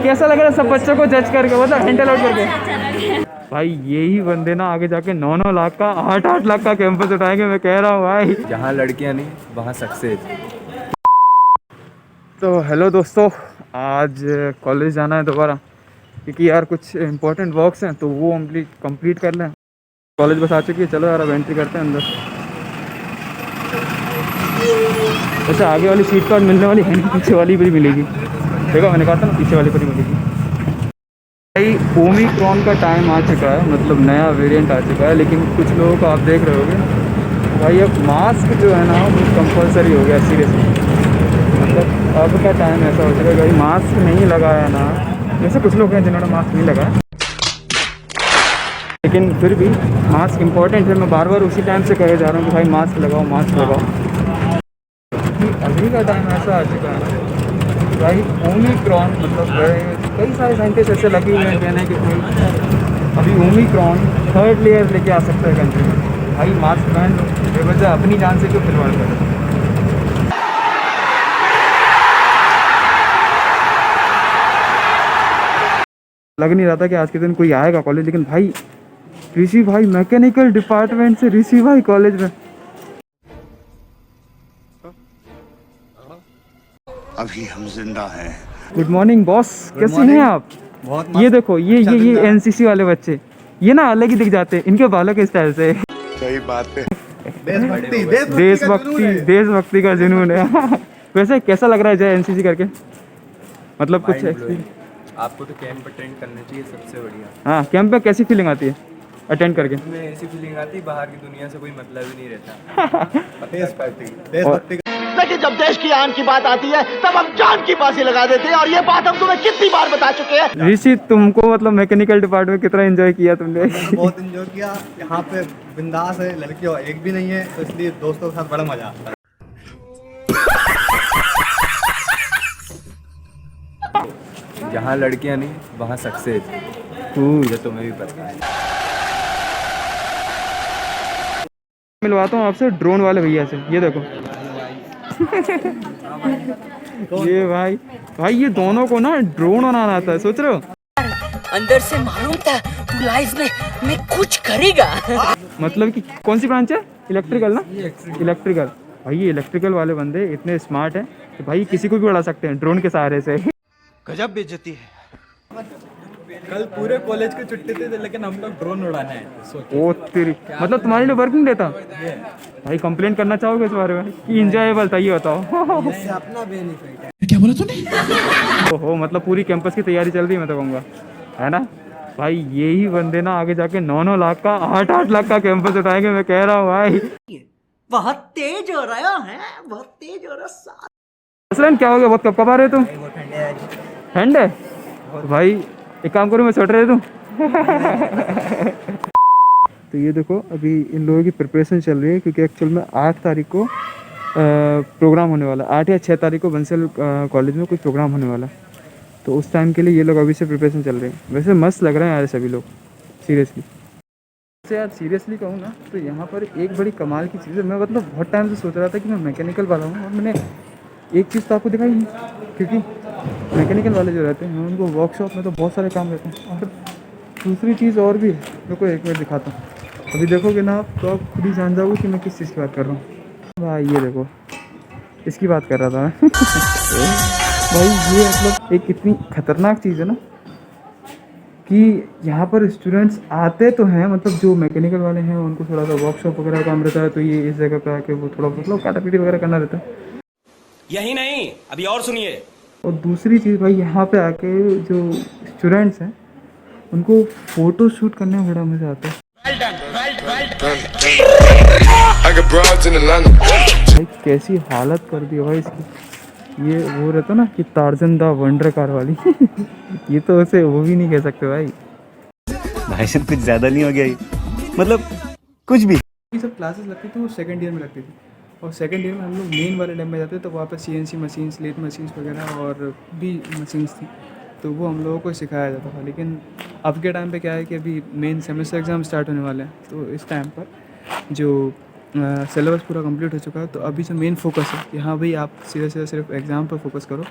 कैसा लग रहा है सब बच्चों को जज करके, मतलब हैंडल आउट करके? भाई यही बंदे ना आगे जाके 9-9 लाख का 8-8 लाख का कैंपस उठाएंगे, मैं कह रहा हूँ भाई। जहाँ लड़कियाँ नहीं वहाँ सक्सेस। तो हेलो दोस्तों, आज कॉलेज जाना है दोबारा, क्योंकि यार कुछ इंपॉर्टेंट वर्क्स हैं तो वो कंप्लीट कर लें। कॉलेज बस आ चुकी है, चलो यार अब एंट्री करते हैं अंदर। वैसे आगे वाली सीट कार्ड मिलने वाली है नहीं, पीछे वाली भी मिलेगी। देखो मैंने कहा था ना, पीछे वाली पर ही मिलेगी। भाई ओमिक्रॉन का टाइम आ चुका है, मतलब नया वेरिएंट आ चुका है, लेकिन कुछ लोगों को आप देख रहे होगे भाई अब मास्क जो है ना वो कंपलसरी हो गया सीरियसली। मतलब अब का टाइम ऐसा हो चुका है भाई, मास्क नहीं लगाया ना, जैसे कुछ लोग हैं जिन्होंने मास्क नहीं लगाया, लेकिन फिर भी मास्क इम्पॉर्टेंट है। मैं बार बार उसी टाइम से कहे जा रहा हूँ कि भाई मास्क लगाओ, मास्क लगाओ। अभी का टाइम ऐसा आ चुका है ना भाई, ओमिक्रॉन मतलब कई सारे साइंटिस्ट ऐसे लगे हुए हैं कहने कि कोई अभी ओमिक्रॉन थर्ड लेयर लेके आ सकता है कंट्री में। भाई मास्क पहन लो, बेवजह अपनी जान से क्यों खिलवाड़ करो। लग नहीं रहा था कि आज के दिन कोई आएगा कॉलेज, लेकिन भाई ऋषि भाई मैकेनिकल डिपार्टमेंट से ऋषि भाई कॉलेज में। अभी हम जिंदा हैं। गुड मॉर्निंग बॉस, कैसे हैं आप? बहुत ये देखो ये एनसीसी वाले बच्चे, ये ना अलग ही दिख जाते हैं इनके बालों के स्टाइल से। सही बात है। देशभक्ति का जुनून है। वैसे कैसा लग रहा है जय एनसीसी करके, मतलब कुछ एक्सपीरियंस? आपको तो कैंप अटेंड करना चाहिए, सबसे बढ़िया। हाँ, कैंप पे कैसी फीलिंग आती है अटेंड करके? में ऐसी फीलिंग आती है बाहर की दुनिया से कोई मतलब ही नहीं रहता। देशभक्ति। लेकिन जब देश की आन की बात आती है तब हम जान की बाजी लगा देते हैं, और ये बात हम तुम्हें कितनी बार बता चुके हैं। ऋषि तुमको मतलब मैकेनिकल डिपार्टमेंट कितना एंजॉय किया तुमने? बहुत एंजॉय किया। यहाँ पे बिंदास है, लड़कियों एक भी नहीं है, तो इसलिए दोस्तों के साथ बड़ा मजा आता है। जहाँ लड़कियाँ नहीं वहाँ सक्सेस, ये तुम्हें भी पता है। मिलवाता हूँ आपसे ड्रोन वाले भैया से, ये देखो। ये भाई ये दोनों को ना ड्रोन बनाना आता है, सोच रहे हो? अंदर से मालूम था तू लाइफ में कुछ करेगा। मतलब कि कौन सी ब्रांच है? इलेक्ट्रिकल ना? इलेक्ट्रिकल। भाई ये इलेक्ट्रिकल वाले बंदे इतने स्मार्ट हैं कि भाई किसी को भी उड़ा सकते हैं ड्रोन के सहारे से। गजब बेइज्जती है। कल पूरे कॉलेज की छुट्टी थी, लेकिन हम लोग ड्रोन उड़ाने हैं। ओ तेरी, मतलब तुम्हारे लिए वर्किंग देता? भाई कंप्लेन करना चाहोगे इस बारे में कि इंजॉयबल था, ये बताओ। अपना बेनिफिट है। क्या बोला तूने? ओहो, मतलब पूरी कैंपस की तैयारी चल रही है, मैं तो कहूँगा, है ना भाई? यही बंदे ना आगे जाके 9-9 लाख का 8-8 लाख का कैंपस उठाएंगे, मैं कह रहा हूँ भाई। बहुत तेज हो रहा है, बहुत तेज हो रहा है। असलन क्या हो गया, बहुत कब आ रहे हो तुम? ठंड है तो भाई एक काम करूँ, मैं स्वेटर दे दूँ? तो ये देखो अभी इन लोगों की प्रिपरेशन चल रही है, क्योंकि एक्चुअल में 8 तारीख को प्रोग्राम होने वाला है। 8 या 6 तारीख को बंसल कॉलेज में कुछ प्रोग्राम होने वाला है, तो उस टाइम के लिए ये लोग अभी से प्रिपरेशन चल रहे हैं। वैसे मस्त लग रहे हैं यार सभी लोग, सीरियसली। वैसे यार सीरियसली कहूँ ना तो यहाँ पर एक बड़ी कमाल की चीज़ है। मैं मतलब बहुत टाइम से सोच रहा था कि मैं मैकेनिकल वाला हूँ, और मैंने एक चीज़ तो आपको दिखाई नहीं, क्योंकि मैकेनिकल वाले जो रहते हैं उनको वर्कशॉप में तो बहुत सारे काम रहते हैं, और दूसरी चीज़ और भी है, देखो एक मिनट दिखाता हूँ। अभी देखोगे ना आप तो आप खुद ही जान जाओगे कि मैं किस चीज़ की बात कर रहा हूँ। भाई ये देखो, इसकी बात कर रहा था मैं। भाई ये मतलब एक इतनी खतरनाक चीज़ है ना, कि यहाँ पर स्टूडेंट्स आते तो हैं, मतलब जो मैकेनिकल वाले हैं उनको थोड़ा सा वर्कशॉप वगैरह काम रहता है, तो ये इस जगह पे आके वो थोड़ा मतलब कैटापीटी वगैरह करना रहता है। यही नहीं, अभी और सुनिए। और दूसरी चीज़ भाई, यहाँ पे आके जो स्टूडेंट्स हैं उनको फ़ोटो शूट करने में बड़ा मज़ा आता है। भाई कैसी हालत कर दी है भाई इसकी। ये वो रहता ना कि टार्ज़न द वंडर कार वाली। ये तो उसे वो भी नहीं कह सकते भाई। भाई साहब कुछ ज़्यादा नहीं हो गया ये, मतलब कुछ भी। ये सब क्लासेस लगती थी वो सेकंड ईयर में लगती थी, और सेकंड ईयर में हम लोग मेन वाले लैब में जाते तो वहाँ पर CNC मशीन्स, लेथ मशीन्स वगैरह और भी मशीन्स थी, तो वो हम लोगों को सिखाया जाता था। लेकिन अब के टाइम पे क्या है कि अभी मेन सेमेस्टर एग्ज़ाम स्टार्ट होने वाले हैं, तो इस टाइम पर जो सिलेबस पूरा कंप्लीट हो चुका है, तो अभी जो मेन फोकस है कि हाँ भाई आप सीधे सीधे सिर्फ एग्ज़ाम पर फोकस करो,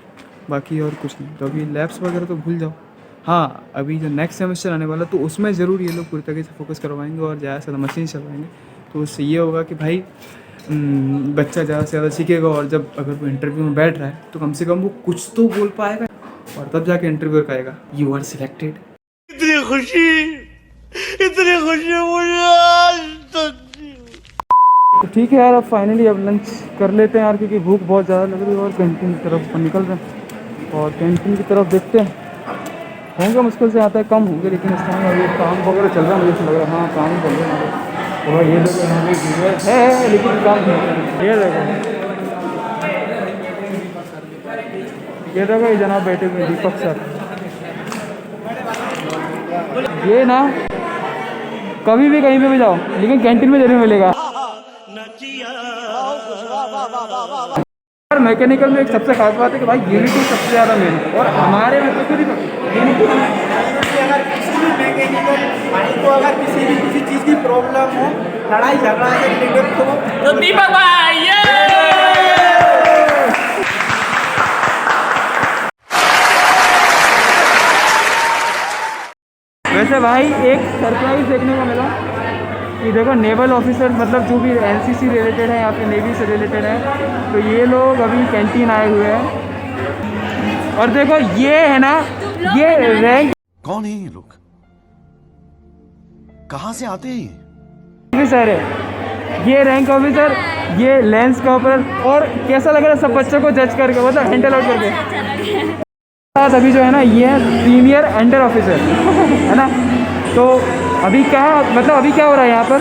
बाकी और कुछ नहीं। तो अभी लैब्स वगैरह तो भूल जाओ। हाँ, अभी जो नेक्स्ट सेमेस्टर आने वाला तो उसमें ज़रूर ये लोग पूरी तरीके से फोकस करवाएंगे और ज़्यादा से ज़्यादा मशीन चलवाएंगे। तो उससे ये होगा कि भाई बच्चा ज़्यादा से ज़्यादा सीखेगा और जब अगर वो इंटरव्यू में बैठ रहा है तो कम से कम वो कुछ तो बोल पाएगा और तब जाके इंटरव्यू कहेगा यू आर सिलेक्टेड। इतनी खुशी मुझे आज तक। तो ठीक है यार, अब फाइनली अब लंच कर लेते हैं यार, क्योंकि भूख बहुत ज़्यादा लग रही है और कैंटीन की तरफ निकल रहे हैं और कैंटीन की तरफ देखते हैं। होंगे मुश्किल से आता है, कम होंगे, लेकिन इस टाइम अभी काम वगैरह चल रहा है, मुझे ऐसा लग रहा है। हाँ, काम ही चल रहा है। और ये देखो यहाँ पे जूनियर है लेकिन काम नहीं। ये देखो ये जनाब बैठे हुए दीपक सर। ये ना कभी भी कहीं पे भी जाओ लेकिन कैंटीन में जरूर मिलेगा। और मैकेनिकल में एक सबसे खास बात है कि भाई यूनिटी सबसे ज़्यादा मेन है और हमारे में तो यूनिटी। अगर किसी भी मैकेनिकल भाई को अगर किसी चीज़ की प्रॉब्लम हो, लड़ाई झगड़ा से रिलेटेड, तो दीपक भाई वैसे भाई एक सरप्राइज देखने को मिला कि देखो नेवल ऑफिसर मतलब जो भी एनसीसी रिलेटेड है या फिर नेवी से रिलेटेड है तो ये लोग अभी कैंटीन आए हुए हैं। और देखो ये है ना, ये रैंक कौन है ये लोग, कहाँ से आते हैं ऑफिसर है, ये रैंक ऑफिसर, ये लेंस का ऑपरेटर। और कैसा लग रहा है सब बच्चों को जज करके, मतलब हैंडल आउट करके। अभी जो है ना ये सीनियर अंडर ऑफिसर है ना। तो अभी क्या मतलब अभी क्या हो रहा है यहाँ पर?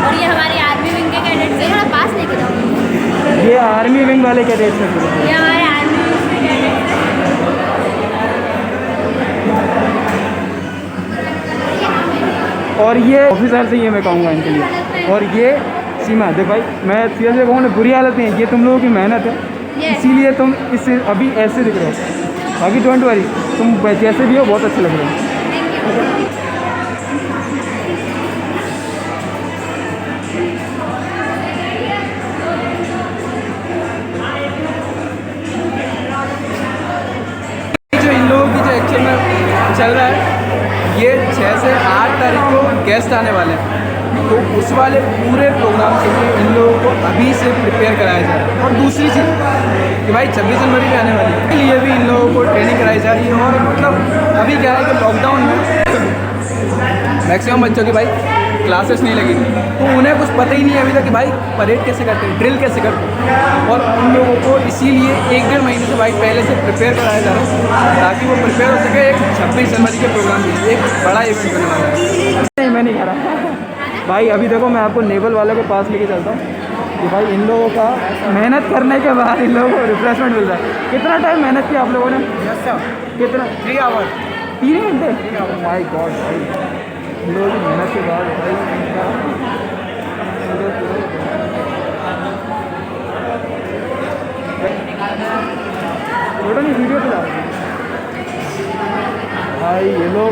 और ये हमारे आर्मी विंग के कैडेट्स हैं। थोड़ा पास लेके जाओ। ये आर्मी विंग वाले कैडेट्स हैं। ये हमारे आर्मी विंग के कैडेट्स हैं। और ये ऑफिसर से ये मैं कहूँगा इनके लिए। और ये सीमा देख भाई, मैं सीरियसली कहूँ ना, बुरी हालत नहीं है, ये तुम लोगों की मेहनत है, इसीलिए तुम इससे अभी ऐसे दिख रहे हो। बाकी डोंट वरी, तुम जैसे भी हो बहुत अच्छे लग रहे हो। जो इन लोगों की जो एक्चुअल में चल रहा है, ये 6 से 8 तारीख को गेस्ट आने वाले हैं। तो उस वाले पूरे प्रोग्राम के लिए इन लोगों को अभी से प्रिपेयर कराया जाए। और दूसरी चीज़ कि भाई 26 जनवरी में आने वाली है, इसके लिए भी इन लोगों को ट्रेनिंग कराई जा रही है। और मतलब अभी क्या है कि लॉकडाउन में मैक्सिमम बच्चों की भाई क्लासेस नहीं लगी थी, तो उन्हें कुछ पता ही नहीं है अभी तक कि भाई परेड कैसे करते हैं, ड्रिल कैसे करते हैं। और उन लोगों को इसीलिए 1-1.5 महीने से भाई पहले से प्रिपेयर कराया जा रहा है ताकि वो प्रिपेयर हो सके एक 26 जनवरी के प्रोग्राम के लिए। एक बड़ा इवेंट होने वाला है। नहीं, मैं नहीं कह रहा भाई। अभी देखो मैं आपको नेवल वाले के पास लेके चलता हूँ कि भाई इन लोगों का मेहनत करने के बाद इन लोगों को रिफ्रेशमेंट मिल रहा है। कितना टाइम मेहनत किया आप लोगों ने? कितना? 3 आवर 3 घंटे। माय गॉड भाई, इन लोगों की मेहनत के बाद भाई नहीं वीडियो पे भाई ये लोग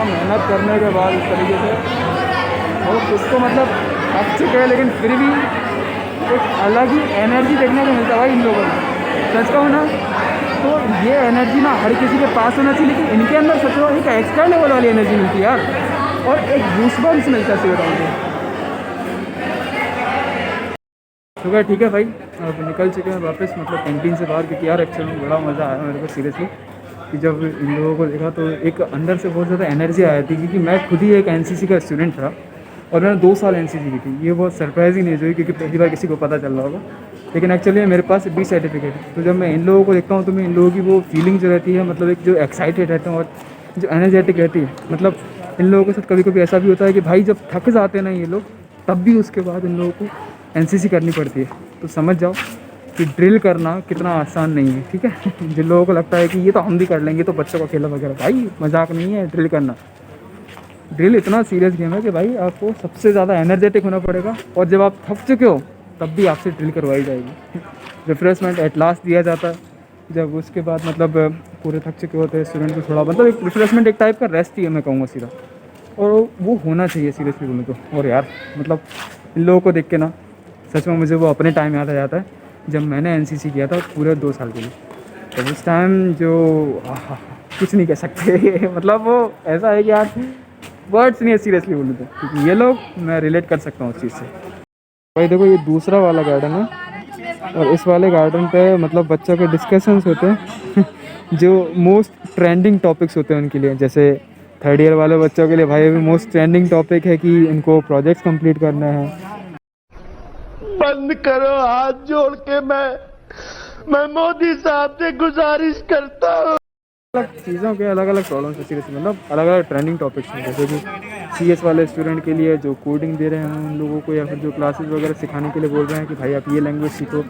मेहनत करने के बाद इस तरीके से और उसको मतलब थक चुके हैं, लेकिन फिर भी एक अलग ही एनर्जी देखने को मिलता है भाई इन लोगों को। सच कहूँ ना तो ये एनर्जी ना हर किसी के पास होना चाहिए, लेकिन इनके अंदर सच में एक एक्स्ट्रा लेवल वाली एनर्जी मिलती है यार, और एक गूज़बम्प्स मिलता है सीधा उनको। तो क्या ठीक है भाई, अब निकल चुके हैं वापस मतलब कैंटीन से बाहर, क्योंकि यार एक्चुअली में बड़ा मज़ा आया मेरे को सीरियसली कि जब इन लोगों को देखा तो एक अंदर से बहुत ज़्यादा एनर्जी आई थी, क्योंकि मैं खुद ही एक एनसीसी का स्टूडेंट था और मैंने 2 साल एनसीसी की थी। ये बहुत सरप्राइजिंग न्यूज़ हुई क्योंकि पहली बार किसी को पता चल रहा होगा, लेकिन एक्चुअली मेरे पास B सर्टिफिकेट है। तो जब मैं इन लोगों को देखता हूँ तो मैं इन लोगों की वो फीलिंग जो रहती है, मतलब एक जो एक्साइटेड रहते हैं और जो एनर्जेटिक रहती है, मतलब इन लोगों के साथ कभी कभी ऐसा भी होता है कि भाई जब थक जाते हैं ना ये लोग, तब भी उसके बाद इन लोगों को एनसीसी करनी पड़ती है। तो समझ जाओ कि ड्रिल करना कितना आसान नहीं है, ठीक है। जिन लोगों को लगता है कि ये तो हम भी कर लेंगे, तो बच्चों का खेला वगैरह, भाई मजाक नहीं है ड्रिल करना। ड्रिल इतना सीरियस गेम है कि भाई आपको सबसे ज़्यादा एनर्जेटिक होना पड़ेगा, और जब आप थक चुके हो तब भी आपसे ड्रिल करवाई जाएगी। रिफ्रेशमेंट एट लास्ट दिया जाता है, जब उसके बाद मतलब पूरे थक चुके होते हैं स्टूडेंट को थोड़ा, मतलब एक रिफ्रेशमेंट एक टाइप का रेस्ट ही है मैं कहूँगा सीधा, और वो होना चाहिए सीरियसली बोलूँ तो। और यार मतलब इन लोगों को देख के ना सच में मुझे वो अपने टाइम याद आ जाता है जब मैंने एनसीसी किया था पूरे 2 साल के लिए। तो उस टाइम जो कुछ नहीं कह सकते मतलब वो ऐसा है कि यार वर्ड्स नहीं है सीरियसली बोलूँ तो, क्योंकि ये लोग मैं रिलेट कर सकता हूँ उस चीज़ से। भाई देखो ये दूसरा वाला गार्डन है, और इस वाले गार्डन पे मतलब बच्चों के डिस्कशंस होते हैं जो मोस्ट ट्रेंडिंग टॉपिक्स होते हैं उनके लिए। जैसे 3rd ईयर वाले बच्चों के लिए भाई अभी मोस्ट ट्रेंडिंग टॉपिक है कि उनको प्रोजेक्ट्स कंप्लीट करना है। बंद करो हाथ जोड़ के, मैं मोदी साहब से गुजारिश करता हूँ। अलग चीज़ों के अलग अलग प्रॉब्लम्स है सीरियसली, मतलब अलग अलग ट्रेंडिंग टॉपिक्स हैं। जैसे कि CS वाले स्टूडेंट के लिए जो कोडिंग दे रहे हैं उन लोगों को, या फिर जो क्लासेस वगैरह सिखाने के लिए बोल रहे हैं कि भाई आप ये लैंग्वेज सीखो,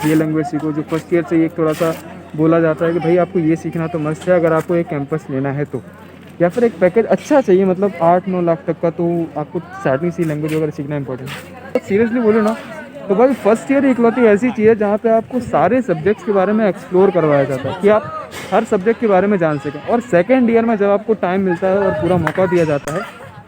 ये लैंग्वेज सीखो। जो फर्स्ट ईयर से एक थोड़ा सा बोला जाता है कि भाई आपको ये सीखना तो मस्ट है अगर आपको एक कैंपस लेना है तो, या फिर एक पैकेज अच्छा चाहिए मतलब 8-9 लाख तक का, तो आपको स्टार्टिंग से लैंग्वेज वगैरह सीखना इंपॉर्टेंट है। सीरियसली बोलो ना तो भाई फर्स्ट ईयर इकलौती ऐसी चीज़ है जहाँ पे आपको सारे सब्जेक्ट्स के बारे में एक्सप्लोर करवाया जाता है कि आप हर सब्जेक्ट के बारे में जान सकें। और सेकेंड ईयर में जब आपको टाइम मिलता है और पूरा मौका दिया जाता है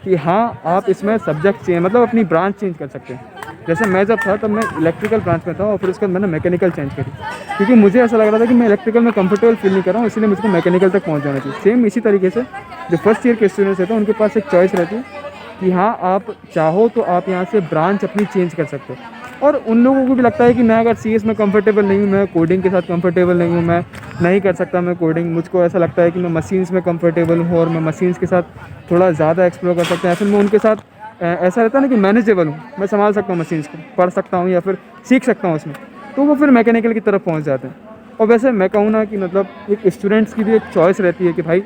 कि हाँ आप इसमें सब्जेक्ट चेंज मतलब अपनी ब्रांच चेंज कर सकते हैं। जैसे मैं जब था तब मैं इलेक्ट्रिकल ब्रांच में था और फिर उसके बाद मैंने मैकेनिकल चेंज करी, क्योंकि मुझे ऐसा लग रहा था कि मैं इलेक्ट्रिकल में कंफर्टेबल फील नहीं कर रहा हूँ, इसलिए मुझको मैकेनिकल तक पहुँच जाना चाहिए। सेम इसी तरीके से जो फर्स्ट ईयर के स्टूडेंट्स रहते हैं उनके पास एक चॉइस रहती है कि हाँ आप चाहो तो आप यहाँ से ब्रांच अपनी चेंज कर सकते हो। और उन लोगों को भी लगता है कि मैं अगर CS में कंफर्टेबल नहीं हूँ, मैं कोडिंग के साथ कंफर्टेबल नहीं हूँ, मैं नहीं कर सकता मैं कोडिंग, मुझको ऐसा लगता है कि मैं मशीन्स में कंफर्टेबल हूँ और मैं मशीन्स के साथ थोड़ा ज़्यादा एक्सप्लोर कर सकता हूँ, या फिर मैं उनके साथ ऐसा रहता है ना कि मैनेजेबल हूँ, मैं संभाल सकता हूँ मशीन्स को, पढ़ सकता हूँ या फिर सीख सकता हूँ उसमें, तो वो फिर मैकेनिकल की तरफ पहुँच जाते हैं। और वैसे मैं कहूँ ना कि मतलब एक स्टूडेंट्स की भी एक चॉइस रहती है कि भाई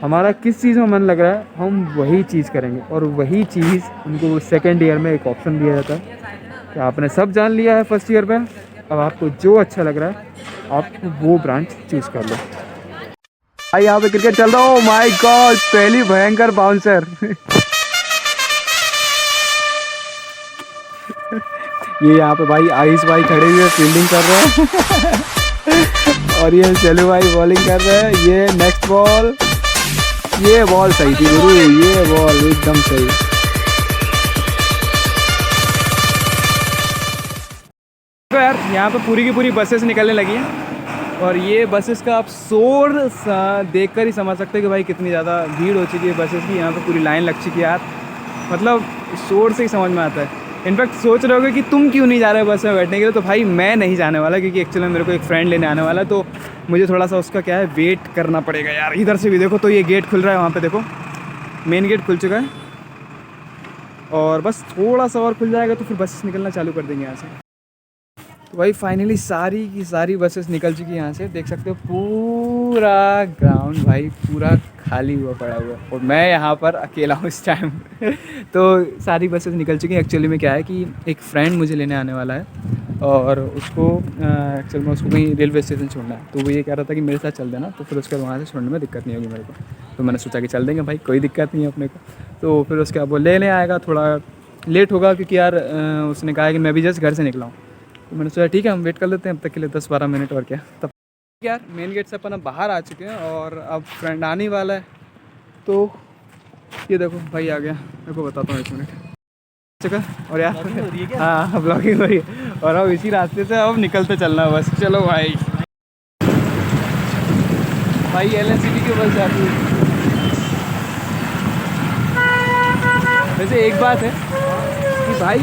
हमारा किस चीज़ में मन लग रहा है हम वही चीज़ करेंगे, और वही चीज़ उनको सेकेंड ईयर में एक ऑप्शन दिया जाता है कि आपने सब जान लिया है फर्स्ट ईयर में, अब आपको जो अच्छा लग रहा है आप वो ब्रांच चूज़ कर लो। भाई यहाँ पे क्रिकेट चल रहा हो, माय गॉड पहली भयंकर बाउंसर ये यहाँ पे भाई आयुष भाई खड़े हुए फील्डिंग कर रहे हैं और ये चलू भाई बॉलिंग कर रहे हैं। ये नेक्स्ट बॉल, ये बॉल सही थी गुरु, ये बॉल एकदम सही। तो यार यहाँ पे पूरी की पूरी बसेस निकलने लगी हैं, और ये बसेस का आप शोर देखकर ही समझ सकते हैं कि भाई कितनी ज़्यादा भीड़ हो चुकी है बसेस की। यहाँ पे पूरी लाइन लग चुकी है यार, मतलब शोर से ही समझ में आता है। इनफैक्ट सोच रहे होगे कि तुम क्यों नहीं जा रहे हो बस में बैठने के लिए, तो भाई मैं नहीं जाने वाला, क्योंकि एक्चुअली मेरे को एक फ्रेंड लेने आने वाला है, तो मुझे थोड़ा सा उसका क्या है वेट करना पड़ेगा यार। इधर से भी देखो तो ये गेट खुल रहा है, वहाँ पे देखो मेन गेट खुल चुका है, और बस थोड़ा सा और खुल जाएगा तो फिर बसेस निकलना चालू कर देंगे यहाँ से। तो भाई फाइनली सारी की सारी बसेस निकल चुकी है यहाँ से, देख सकते हो पूरा ग्राउंड भाई पूरा खाली हुआ पड़ा हुआ है, और मैं यहाँ पर अकेला हूँ इस टाइम तो सारी बसेस निकल चुकी हैं। एक्चुअली में क्या है कि एक फ्रेंड मुझे लेने आने वाला है, और उसको एक्चुअल में उसको कहीं रेलवे स्टेशन छोड़ना है, तो वो ये कह रहा था कि मेरे साथ चल देना, तो फिर उसके बाद वहाँ से छोड़ने में दिक्कत नहीं होगी मेरे को। तो मैंने सोचा कि चल देंगे भाई, कोई दिक्कत नहीं है अपने को। तो फिर उसके बाद वो लेने आएगा, थोड़ा लेट होगा क्योंकि यार उसने कहा कि मैं भी जस्ट घर से निकला हूँ, तो मैंने सोचा ठीक है हम वेट कर लेते हैं अब तक के लिए 10-12 मिनट, और क्या। तब यार मेन गेट से अपन अब बाहर आ चुके हैं और अब फ्रेंड आने वाला है, तो ये देखो भाई आ गया, मेरे को बताता हूँ 1 मिनट चुका। और यार हाँ ब्लॉगिंग हो रही है, और अब इसी रास्ते से अब निकलते चलना बस। चलो भाई LNCT की बस जाती है। वैसे एक बात है कि भाई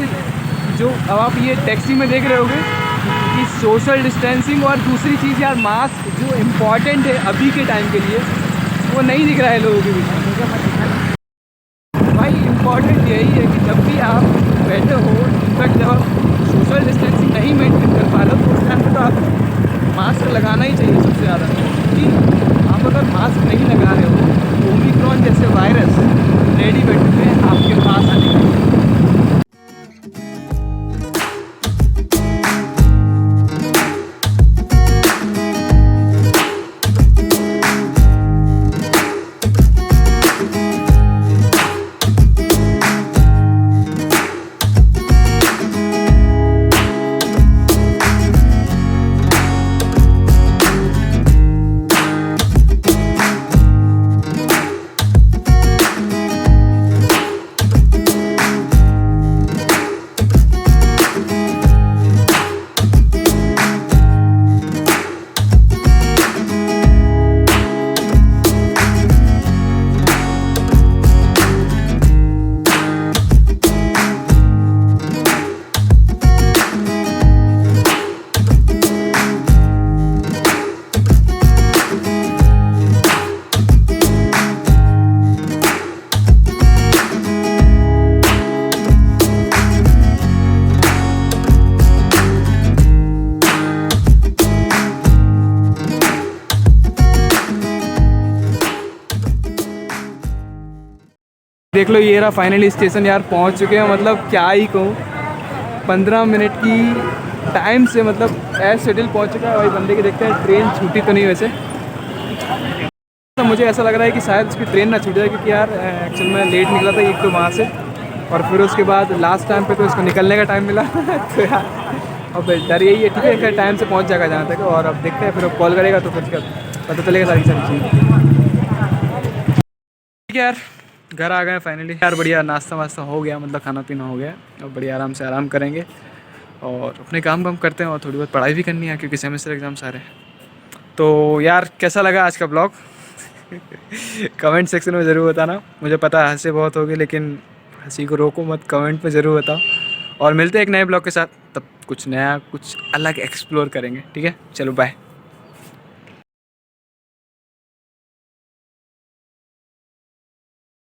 जो अब आप ये टैक्सी में देख रहे होगे कि सोशल डिस्टेंसिंग, और दूसरी चीज़ यार मास्क जो इम्पॉर्टेंट है अभी के टाइम के लिए वो नहीं दिख रहा है लोगों के बीच। भाई इम्पॉर्टेंट यही है कि जब भी आप बैठे हो, इनफैक्ट जब आप सोशल डिस्टेंसिंग नहीं मेंटेन कर पा रहे हो तो उस टाइम पर तो आपको मास्क लगाना ही चाहिए सबसे ज़्यादा, क्योंकि आप अगर मास्क नहीं लगा रहे हो ओमिक्रॉन जैसे वायरस रेडी बैठे हुए आपके पास आने के लिए। देख लो ये रहा फाइनली स्टेशन यार, पहुंच चुके हैं। मतलब क्या ही कहूँ, 15 मिनट की टाइम से मतलब एज शेड्यूल पहुंच चुका है भाई। बंदे के देखते हैं ट्रेन छूटी तो नहीं वैसे, तो मुझे ऐसा लग रहा है कि शायद उसकी ट्रेन ना छूट जाए, क्योंकि यार एक्चुअल में लेट निकला था एक तो वहाँ से, और फिर उसके बाद लास्ट टाइम पे तो इसको निकलने का टाइम मिला तो यार अब डर यही है। ठीक है खैर टाइम से पहुँच जाएगा जहाँ तक, और अब देखते हैं फिर अब कॉल करेगा तो फिर पता चलेगा सारी चीज़। ठीक है यार, घर आ गए फाइनली यार। बढ़िया नाश्ता वास्ता हो गया, मतलब खाना पीना हो गया, और बढ़िया आराम से आराम करेंगे और अपने काम करते हैं, और थोड़ी बहुत पढ़ाई भी करनी है क्योंकि सेमेस्टर एग्जाम्स आ रहे हैं। तो यार कैसा लगा आज का ब्लॉग कमेंट सेक्शन में ज़रूर बताना। मुझे पता है हंसे बहुत होगी, लेकिन हंसी को रोको मत, कमेंट में ज़रूर बताओ। और मिलते हैं एक नए ब्लॉग के साथ, तब कुछ नया कुछ अलग एक्सप्लोर करेंगे। ठीक है, चलो बाय।